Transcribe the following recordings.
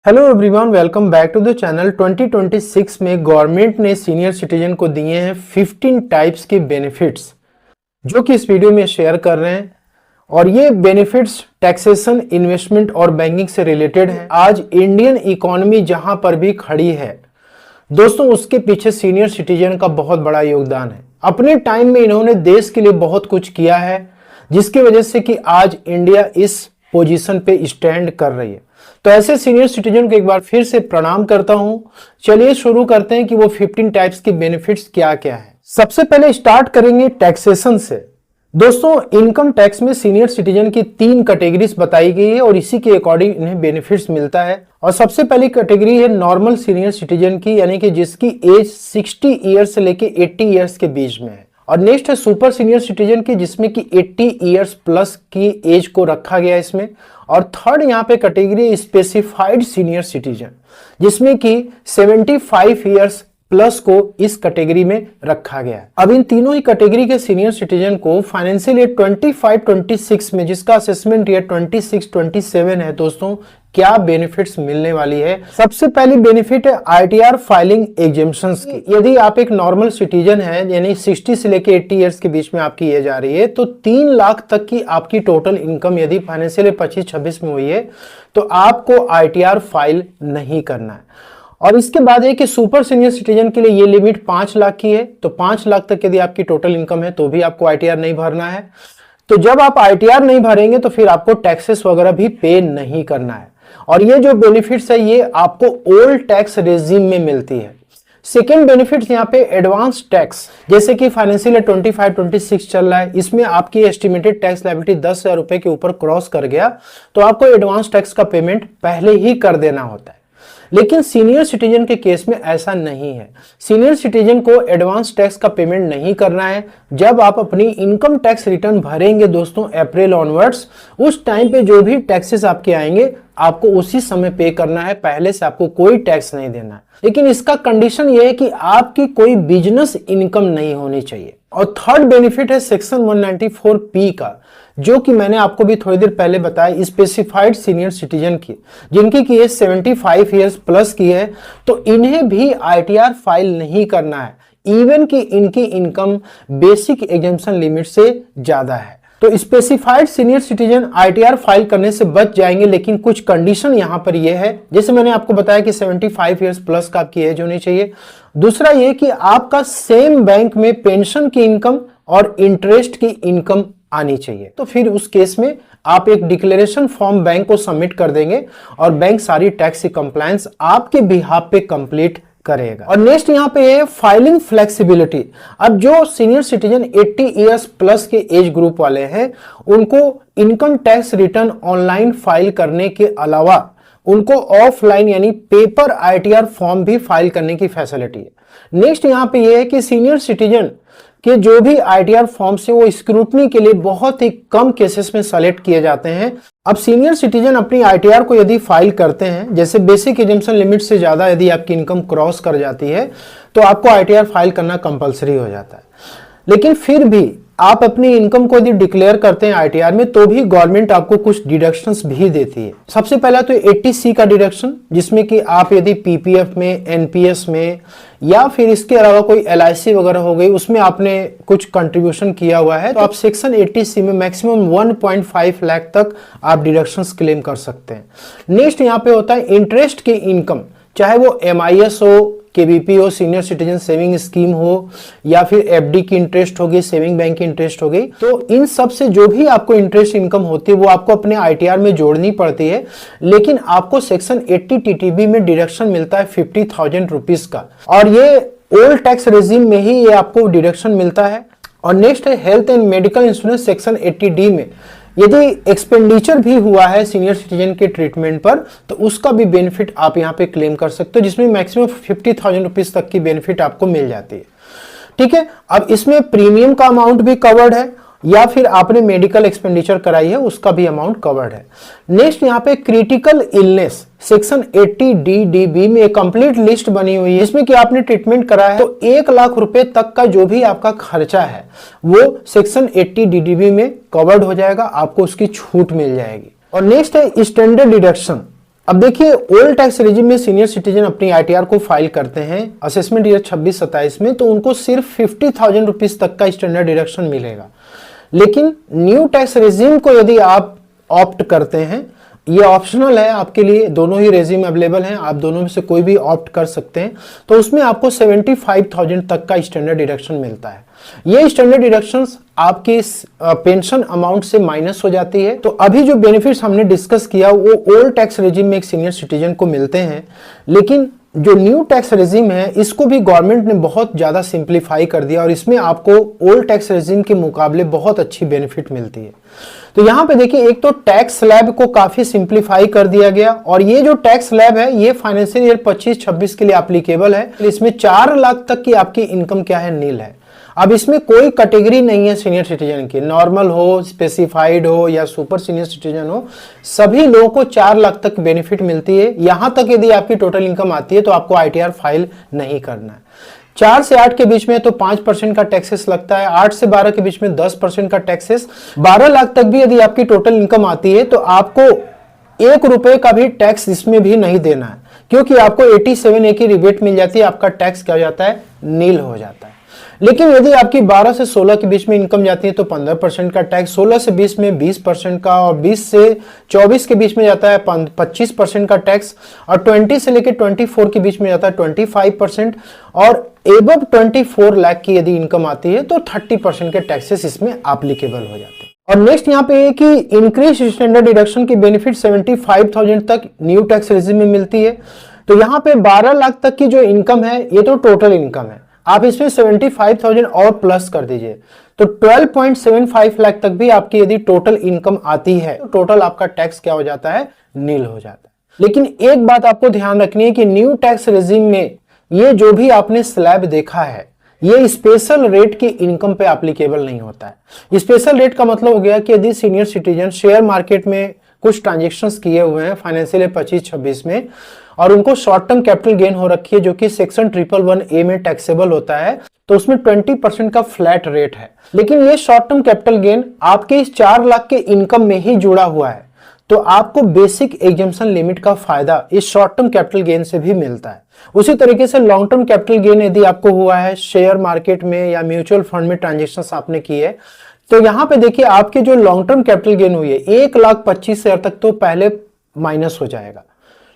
Hello everyone, welcome back to the channel. 2026 में government ने senior citizen को दिए हैं 15 टाइप्स के बेनिफिट्स, जो कि इस वीडियो में शेयर कर रहे हैं। और ये बेनिफिट्स टैक्सेशन, इन्वेस्टमेंट और बैंकिंग से रिलेटेड है। आज इंडियन इकोनॉमी जहां पर भी खड़ी है दोस्तों, उसके पीछे सीनियर सिटीजन का बहुत बड़ा योगदान है। अपने टाइम में इन्होंने देश के लिए बहुत कुछ किया है, जिसकी वजह से कि आज इंडिया इस पोजीशन पे स्टैंड कर रही है। तो ऐसे सीनियर सिटीजन को एक बार फिर से प्रणाम करता हूं। चलिए शुरू करते हैं कि वो 15 टाइप्स के बेनिफिट्स क्या क्या है। सबसे पहले स्टार्ट करेंगे टैक्सेशन से। दोस्तों, इनकम टैक्स में सीनियर सिटीजन की 3 कैटेगरीज बताई गई है और इसी के अकॉर्डिंग इन्हें बेनिफिट्स मिलता है। और सबसे पहली कैटेगरी है नॉर्मल सीनियर सिटीजन की, यानी कि जिसकी एज 60 ईयर्स से लेके 80 ईयर्स के बीच में है। और नेक्स्ट है सुपर सीनियर सिटीजन की, जिसमें कि 80 ईयर्स प्लस की एज को रखा गया है इसमें। और थर्ड यहाँ पे कैटेगरी स्पेसिफाइड सीनियर सिटीजन, जिसमें कि 75 ईयर्स प्लस को इस कैटेगरी में रखा गया है। अब इन तीनों ही कैटेगरी के सीनियर सिटीजन को फाइनेंशियल ईयर 25-26 में, जिसका असेसमेंट ईयर 26-27 है दोस्तों, क्या बेनिफिट्स मिलने वाली है। सबसे पहली बेनिफिट है आईटीआर फाइलिंग एग्जेम्पशंस की। यदि आप एक नॉर्मल सिटीजन है, यानी 60 से लेके 80 ईयर्स के बीच में आपकी एज आ रही है, तो 3 लाख तक की आपकी टोटल इनकम यदि फाइनेंशियल ईयर 25-26 में हुई है तो आपको आईटीआर फाइल नहीं करना है। और इसके बाद है कि सुपर सीनियर सिटीजन के लिए ये लिमिट 5 लाख की है, तो 5 लाख तक यदि आपकी टोटल इनकम है तो भी आपको आईटीआर नहीं भरना है। तो जब आप आईटीआर नहीं भरेंगे तो फिर आपको टैक्सेस वगैरह भी पे नहीं करना है। और ये जो बेनिफिट्स है ये आपको ओल्ड टैक्स रेजिम में मिलती है। सेकेंड बेनिफिट्स यहाँ पे एडवांस टैक्स, जैसे कि फाइनेंशियल 25-26 चल रहा है, इसमें आपकी एस्टिमेटेड टैक्स लायबिलिटी 10,000 रुपए के ऊपर क्रॉस कर गया तो आपको एडवांस टैक्स का पेमेंट पहले ही कर देना होता है। लेकिन सीनियर सिटीजन के केस में ऐसा नहीं है। सीनियर सिटीजन को एडवांस टैक्स का पेमेंट नहीं करना है। जब आप अपनी इनकम टैक्स रिटर्न भरेंगे दोस्तों अप्रैल ऑनवर्ड्स, उस टाइम पे जो भी टैक्सेस आपके आएंगे आपको उसी समय पे करना है, पहले से आपको कोई टैक्स नहीं देना है। लेकिन इसका कंडीशन यह है कि आपकी कोई बिजनेस इनकम नहीं होनी चाहिए। और थर्ड बेनिफिट है सेक्शन 194P का, जो कि मैंने आपको भी थोड़ी देर पहले बताया, स्पेसिफाइड सीनियर सिटीजन की, जिनकी की एज 75 ईयर्स प्लस की है, तो इन्हें भी आईटीआर फाइल नहीं करना है, इवन कि इनकी इनकम बेसिक एग्जेम्पशन लिमिट से ज्यादा है। तो specified senior citizen ITR file करने से बच जाएंगे, लेकिन कुछ कंडीशन यहां पर यह है, जैसे मैंने आपको बताया कि 75 ईयर्स प्लस का आपकी एज होनी चाहिए। दूसरा यह कि आपका सेम बैंक में पेंशन की इनकम और इंटरेस्ट की इनकम आनी चाहिए। तो फिर उस केस में आप एक डिक्लेरेशन फॉर्म बैंक को सबमिट कर देंगे और बैंक सारी टैक्स की कंप्लायंस आपके बिहाफ पे कंप्लीट करेगा। और नेक्स्ट यहाँ पे है फाइलिंग फ्लेक्सिबिलिटी। अब जो सीनियर सिटीजन 80 इयर्स प्लस के एज ग्रुप वाले हैं, उनको income tax return online file करने के अलावा उनको ऑफलाइन यानी पेपर आईटीआर फॉर्म भी फाइल करने की फैसिलिटी है। नेक्स्ट यहाँ पे यह है कि सीनियर सिटीजन कि जो भी आईटीआर फॉर्म से वो स्क्रूटनी के लिए बहुत ही कम केसेस में सेलेक्ट किए जाते हैं। अब सीनियर सिटीजन अपनी आईटीआर को यदि फाइल करते हैं, जैसे बेसिक एग्जेम्पशन लिमिट से ज्यादा यदि आपकी इनकम क्रॉस कर जाती है तो आपको आईटीआर फाइल करना कंपलसरी हो जाता है। लेकिन फिर भी आप अपनी इनकम को यदि डिक्लेयर करते हैं आईटीआर में, तो भी गवर्नमेंट आपको कुछ डिडक्शंस भी देती है। सबसे पहला तो 80C का डिडक्शन, जिसमें कि आप यदि पीपीएफ में, एनपीएस में, या फिर इसके अलावा कोई एलआईसी वगैरह हो गई, उसमें आपने कुछ कंट्रीब्यूशन किया हुआ है, तो आप सेक्शन 80C में मैक्सिमम 1.5 लाख तक आप डिडक्शंस क्लेम कर सकते हैं। नेक्स्ट यहाँ पे होता है इंटरेस्ट की इनकम, चाहे वो एमआईएस हो, केबीपी हो, सीनियर सिटीजन सेविंग स्कीम हो, या फिर एफडी की इंटरेस्ट होगी, सेविंग बैंक की इंटरेस्ट हो गई, तो इन सब से जो भी आपको इंटरेस्ट इनकम होती है वो आपको अपने आईटीआर में जोड़नी पड़ती है। लेकिन आपको सेक्शन 80 टीटीबी में डिडक्शन मिलता है 50,000 रुपीज का, और ये ओल्ड टैक्स रेजिम में ही ये आपको डिडक्शन मिलता है। और नेक्स्ट है health and medical insurance section 80D में यदि एक्सपेंडिचर भी हुआ है सीनियर सिटीजन के ट्रीटमेंट पर, तो उसका भी बेनिफिट आप यहां पे क्लेम कर सकते हो, जिसमें मैक्सिमम 50,000 रुपीज तक की बेनिफिट आपको मिल जाती है। ठीक है, अब इसमें प्रीमियम का अमाउंट भी कवर्ड है, या फिर आपने मेडिकल एक्सपेंडिचर कराई है उसका भी अमाउंट कवर्ड है। नेक्स्ट यहाँ पे क्रिटिकल इलनेस सेक्शन 80DDB में एक कंप्लीट लिस्ट बनी हुई है, इसमें कि आपने ट्रीटमेंट करा है तो 1 लाख रुपए तक का जो भी आपका खर्चा है वो सेक्शन 80DDB में कवर्ड हो जाएगा, आपको उसकी छूट मिल जाएगी। और नेक्स्ट है स्टैंडर्ड डिडक्शन। अब देखिए ओल्ड टैक्स रेजिम में सीनियर सिटीजन अपनी आईटीआर को फाइल करते हैं असेसमेंट ईयर 26-27 में, तो उनको सिर्फ 50,000 रुपीज तक का स्टैंडर्ड डिडक्शन मिलेगा। लेकिन न्यू टैक्स रेजिम को यदि आप ऑप्ट करते हैं, ये ऑप्शनल है आपके लिए, दोनों ही रेजिम अवेलेबल हैं, आप दोनों में से कोई भी ऑप्ट कर सकते हैं, तो उसमें आपको 75,000 तक का स्टैंडर्ड डिडक्शन मिलता है। ये स्टैंडर्ड डिडक्शंस आपके पेंशन अमाउंट से माइनस हो जाती है। तो अभी जो बेनिफिट्स हमने डिस्कस किया वो ओल्ड टैक्स रेजिम में एक सीनियर सिटीजन को मिलते हैं, लेकिन जो न्यू टैक्स रेजिम है इसको भी गवर्नमेंट ने बहुत ज्यादा सिंप्लीफाई कर दिया और इसमें आपको ओल्ड टैक्स रेजिम के मुकाबले बहुत अच्छी बेनिफिट मिलती है। तो यहाँ पे देखिए एक तो टैक्स स्लैब को काफी सिंप्लीफाई कर दिया गया और ये जो टैक्स स्लैब है ये फाइनेंशियल ईयर 25-26 के लिए एप्लीकेबल है। इसमें 4 लाख तक की आपकी इनकम क्या है, नील है। अब इसमें कोई कैटेगरी नहीं है सीनियर सिटीजन की, नॉर्मल हो, स्पेसिफाइड हो या सुपर सीनियर सिटीजन हो, सभी लोगों को 4 लाख तक बेनिफिट मिलती है। यहां तक यदि आपकी टोटल इनकम आती है तो आपको आईटीआर फाइल नहीं करना है। 4 से 8 के बीच में तो 5% का टैक्सेस लगता है, 8 से 12 के बीच में 10% का टैक्सेस, 12 लाख तक भी यदि आपकी टोटल इनकम आती है तो आपको 1 रुपए का भी टैक्स इसमें भी नहीं देना है, क्योंकि आपको 87A की रिबेट मिल जाती है, आपका टैक्स क्या हो जाता है, नील हो जाता है। लेकिन यदि आपकी 12 से 16 के बीच में इनकम जाती है तो 15% का टैक्स, 16 से 20 में 20% का और 20 से 24 के बीच में जाता है 25% का टैक्स और 20 से लेकर 24 के बीच में जाता है 25% और एबव 24 लाख की यदि इनकम आती है तो 30% के टैक्सेस इसमें एप्लीकेबल हो जाते हैं। और नेक्स्ट यहाँ पे है कि इंक्रीज स्टैंडर्ड डिडक्शन की बेनिफिट 75,000 तक न्यू टैक्स रेजिम में मिलती है। तो यहाँ पे 12 लाख तक की जो इनकम है ये तो टोटल इनकम है, आप इसमें 75,000 और प्लस कर दीजिए तो 12.75 लाख तक भी आपकी यदि टोटल इनकम आती है तो टोटल आपका टैक्स क्या हो जाता है, नील हो जाता है। लेकिन एक बात आपको ध्यान रखनी है कि न्यू टैक्स रेजिम में ये जो भी आपने स्लैब देखा है ये स्पेशल रेट की इनकम पे एप्लीकेबल नहीं होता है। स्पेशल रेट का मतलब हो गया कि यदि सीनियर सिटीजन शेयर मार्केट में कुछ ट्रांजेक्शंस किए हुए हैं फाइनेंशियल ईयर 25-26 में और उनको शॉर्ट टर्म कैपिटल गेन हो रखी है जो कि सेक्शन 111A में टैक्सेबल होता है, तो उसमें 20% का फ्लैट रेट है। लेकिन ये शॉर्ट टर्म कैपिटल गेन आपके इस 4 लाख के इनकम में ही जुड़ा हुआ है, तो आपको बेसिक एग्जम्पशन लिमिट का फायदा इस शॉर्ट टर्म कैपिटल गेन से भी मिलता है। उसी तरीके से लॉन्ग टर्म कैपिटल गेन यदि आपको हुआ है शेयर मार्केट में या म्यूचुअल फंड में ट्रांजेक्शंस आपने की है, तो यहां पे देखिए आपके जो लॉन्ग टर्म कैपिटल गेन हुई है 1,25,000 तक तो पहले माइनस हो जाएगा,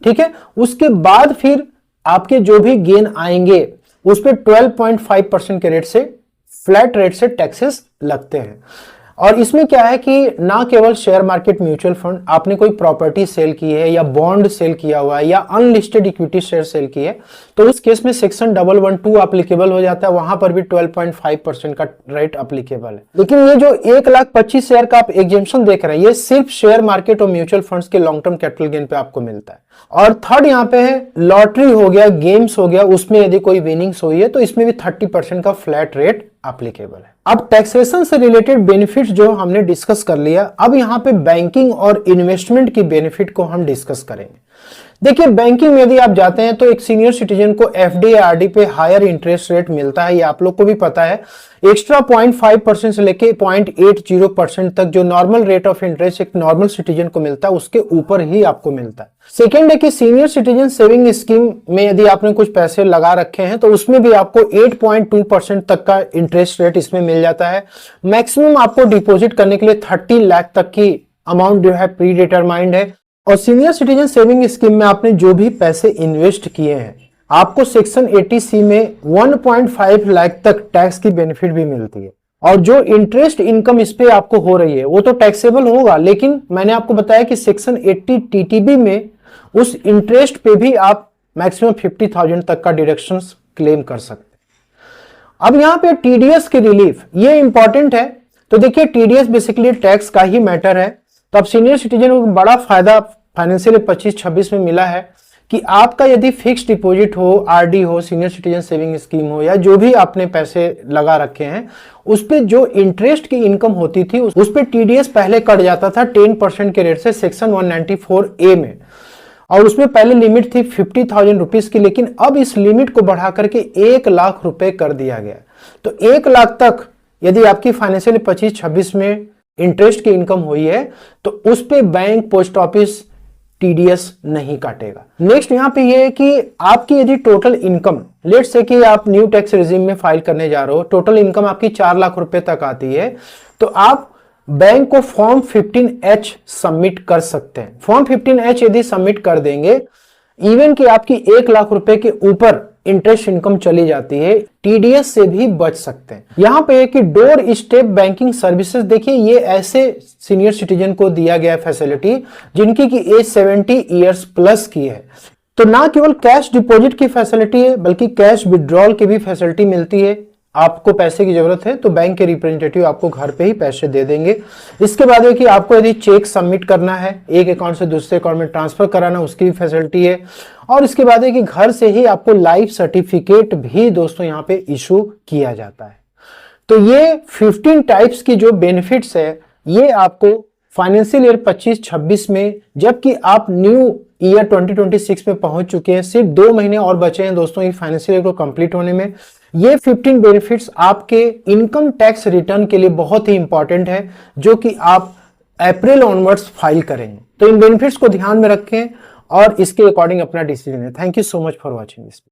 ठीक है। उसके बाद फिर आपके जो भी गेन आएंगे उस पे 12.5% के रेट से फ्लैट रेट से टैक्सेस लगते हैं। और इसमें क्या है कि ना केवल शेयर मार्केट म्यूचुअल फंड, आपने कोई प्रॉपर्टी सेल की है या बॉन्ड सेल किया हुआ है या अनलिस्टेड इक्विटी शेयर सेल की है तो उस केस में सेक्शन 112 एप्लीकेबल हो जाता है, वहां पर भी 12.5% का रेट एप्लीकेबल है। लेकिन ये जो 1,25,000 का आप एग्जेम्पशन देख रहे हैं ये सिर्फ शेयर मार्केट और म्यूचुअल फंड्स के लॉन्ग टर्म कैपिटल गेन पे आपको मिलता है। और थर्ड यहाँ पे है लॉटरी हो गया, गेम्स हो गया, उसमें यदि कोई विनिंग्स हुई है तो इसमें भी 30% का फ्लैट रेट एप्लीकेबल है। अब टैक्सेशन से रिलेटेड बेनिफिट्स जो हमने डिस्कस कर लिया, अब यहाँ पे बैंकिंग और इन्वेस्टमेंट की बेनिफिट को हम डिस्कस करेंगे। देखिए बैंकिंग में यदि आप जाते हैं तो एक सीनियर सिटीजन को एफडी या आरडी पे हायर इंटरेस्ट रेट मिलता है, ये आप लोग को भी पता है। एक्स्ट्रा 0.5% से लेके 0.80% तक जो नॉर्मल रेट ऑफ इंटरेस्ट एक नॉर्मल सिटीजन को मिलता है उसके ऊपर ही आपको मिलता है। सेकेंड है कि सीनियर सिटीजन सेविंग स्कीम में यदि आपने कुछ पैसे लगा रखे हैं तो उसमें भी आपको 8.2% तक का इंटरेस्ट रेट इसमें मिल जाता है। मैक्सिमम आपको डिपॉजिट करने के लिए 30 लाख तक की अमाउंट जो है प्री डिटरमाइंड है। और सीनियर सिटीजन सेविंग स्कीम में आपने जो भी पैसे इन्वेस्ट किए हैं आपको सेक्शन 80C में 1.5 लाख तक टैक्स की बेनिफिट भी मिलती है। और जो इंटरेस्ट इनकम इस पे आपको हो रही है वो तो टैक्सेबल होगा, लेकिन मैंने आपको बताया कि सेक्शन 80 TTB में उस इंटरेस्ट पे भी आप मैक्सिमम 50,000 तक का डिडक्शन क्लेम कर सकते हैं। अब यहाँ पे टीडीएस की रिलीफ ये इंपॉर्टेंट है। तो देखिए टीडीएस बेसिकली टैक्स का ही मैटर है। तो अब सीनियर सिटीजन को बड़ा फायदा फाइनेंशियल 25-26 में मिला है कि आपका यदि फिक्स डिपॉजिट हो, आरडी हो, सीनियर सिटीजन सेविंग स्कीम हो या जो भी आपने पैसे लगा रखे हैं उस पे जो इंटरेस्ट की इनकम होती थी उस पे टीडीएस पहले कट जाता था 10% के रेट से सेक्शन 194A में, और उसमें पहले लिमिट थी 50,000 रुपीज की, लेकिन अब इस लिमिट को बढ़ा करके 1 लाख रुपए कर दिया गया। तो 1 लाख तक यदि आपकी फाइनेंशियल 25-26 में इंटरेस्ट की इनकम हुई है तो उस पे बैंक, पोस्ट ऑफिस टीडीएस नहीं काटेगा। नेक्स्ट यहाँ पे ये है कि आपकी यदि टोटल इनकम, लेट्स से कि आप न्यू टैक्स रिजीम में फाइल करने जा रहे हो, टोटल इनकम आपकी 4 लाख रुपए तक आती है, तो आप बैंक को फॉर्म 15H सबमिट कर सकते हैं। फॉर्म 15H यदि सबमिट कर देंगे, इवन कि आपकी 1 लाख रुपए के ऊपर इंटरेस्ट इनकम चली जाती है, टीडीएस से भी बच सकते हैं। यहां पे है कि डोर स्टेप बैंकिंग सर्विसेज, देखिए ये ऐसे सीनियर सिटीजन को दिया गया फैसिलिटी जिनकी की एज 70 इयर्स प्लस की है। तो ना केवल कैश डिपॉजिट की फैसिलिटी है बल्कि कैश विड्रॉल की भी फैसिलिटी मिलती है। आपको पैसे की जरूरत है तो बैंक के रिप्रेजेंटेटिव आपको घर पे ही पैसे दे देंगे। इसके बाद है कि आपको यदि चेक सबमिट करना है, एक अकाउंट से दूसरे अकाउंट में ट्रांसफर कराना, उसकी भी फैसिलिटी है। और इसके बाद है कि घर से ही आपको लाइफ सर्टिफिकेट भी दोस्तों यहाँ पे इशू किया जाता है। तो ये 15 टाइप्स की जो बेनिफिट्स है, ये आपको फाइनेंशियल ईयर 25-26 में, जबकि आप न्यू ईयर 2026 में पहुंच चुके हैं, सिर्फ 2 महीने और बचे हैं दोस्तों ये फाइनेंशियल ईयर को कंप्लीट होने में। ये 15 बेनिफिट्स आपके इनकम टैक्स रिटर्न के लिए बहुत ही इंपॉर्टेंट है, जो कि आप अप्रैल ऑनवर्ड्स फाइल करेंगे। तो इन बेनिफिट्स को ध्यान में रखें और इसके अकॉर्डिंग अपना डिसीजन लें। Thank you so much for watching this.